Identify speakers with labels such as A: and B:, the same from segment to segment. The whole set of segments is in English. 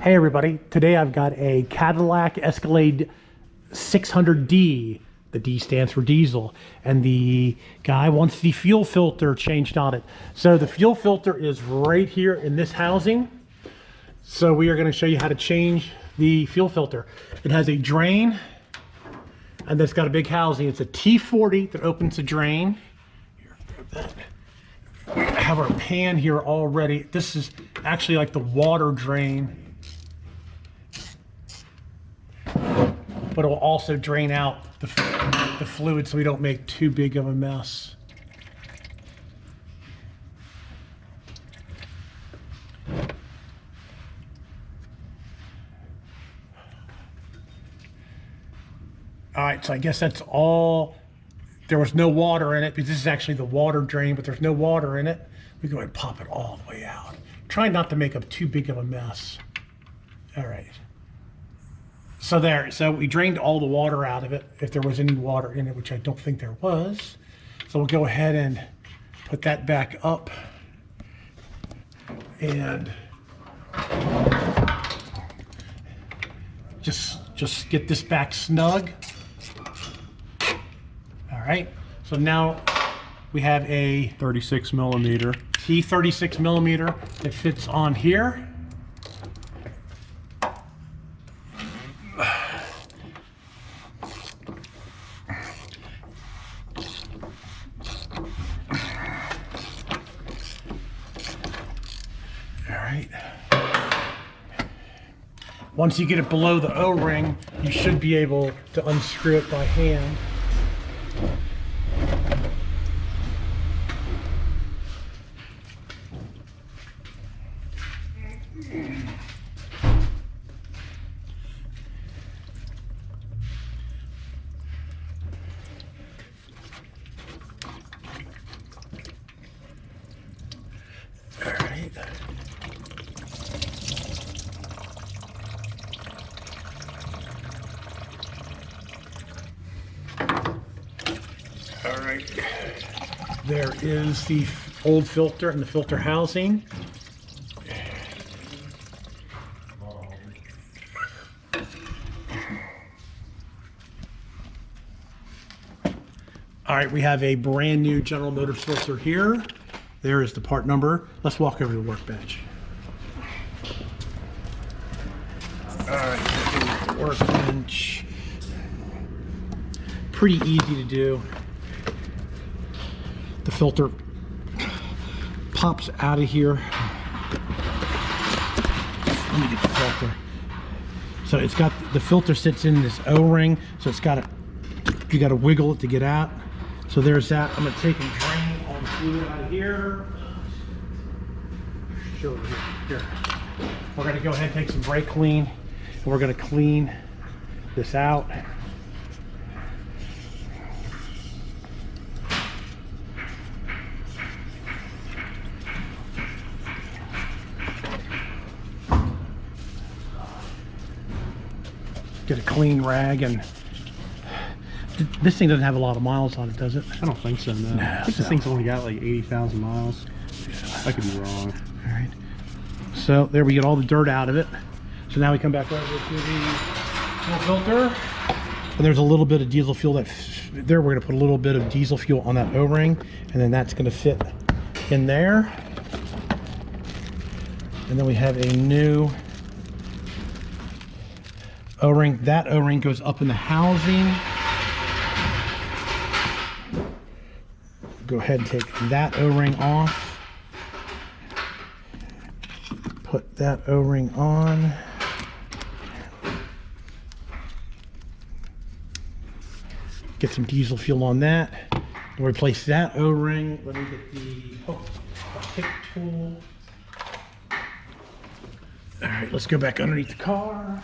A: Hey everybody, today I've got a Cadillac Escalade 600D. The D stands for diesel, and the guy wants the fuel filter changed on it. So the fuel filter is right here in this housing. So we are going to show you how to change the fuel filter. It has a drain, and it's got a big housing. It's a T40 that opens the drain. Here, grab that. We have our pan here already. This is actually like the water drain, but it will also drain out the fluid so we don't make too big of a mess. All right, so I guess that's all. There was no water in it because this is actually the water drain, but there's no water in it. We go ahead and pop it all the way out. Try not to make up too big of a mess. All right. So there, so we drained all the water out of it, if there was any water in it, which I don't think there was. So we'll go ahead and put that back up and just get this back snug. All right, so now we have a
B: 36 millimeter
A: T36 millimeter that fits on here. Once you get it below the O-ring, you should be able to unscrew it by hand. All right. All right, there is the old filter and the filter housing. All right, we have a brand new General Motors filter here. There is the part number. Let's walk over to the workbench. All right, here's the workbench. Pretty easy to do. The filter pops out of here. Let me get the filter. So it's got, the filter sits in this O-ring, so it's got you got to wiggle it to get out. So there's that. I'm going to take and drain all the fluid out of here. Show it here. We're going to go ahead and take some brake clean, and we're going to clean this out. Get a clean rag, and this thing doesn't have a lot of miles on it, does it?
B: I don't think so, no. I think this thing's only got like 80,000 miles. I could be wrong.
A: All right. So there we get all the dirt out of it. So now we come back over to the fuel filter. And there's a little bit of diesel fuel there. We're going to put a little bit of diesel fuel on that O-ring, and then that's going to fit in there. And then we have a new O-ring. That O-ring goes up in the housing. Go ahead and take that O-ring off. Put that O-ring on. Get some diesel fuel on that. And replace that O-ring. Let me get the pick tool. All right, let's go back underneath the car.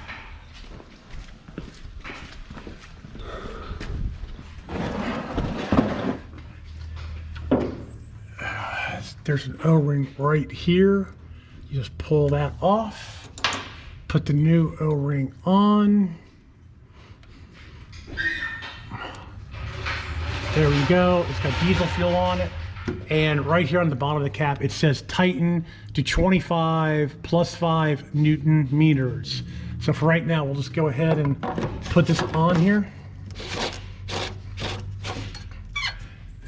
A: There's an O-ring right here. You just pull that off, put the new O-ring on. There we go. It's got diesel fuel on it. And right here on the bottom of the cap, it says tighten to 25 plus 5 Newton meters. So for right now, we'll just go ahead and put this on here.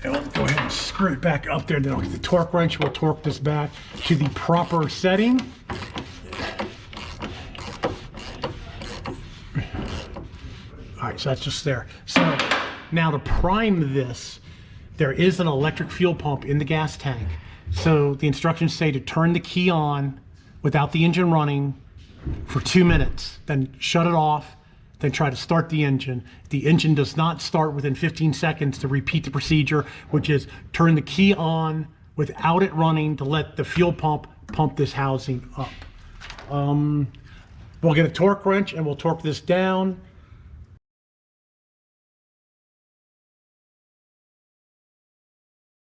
A: And we'll go ahead and screw it back up there. Then I'll get the torque wrench. We'll torque this back to the proper setting. All right, so that's just there. So now to prime this, there is an electric fuel pump in the gas tank. So the instructions say to turn the key on without the engine running for 2 minutes, then shut it off, then try to start the engine. If the engine does not start within 15 seconds, to repeat the procedure, which is turn the key on without it running to let the fuel pump pump this housing up. We'll get a torque wrench and we'll torque this down.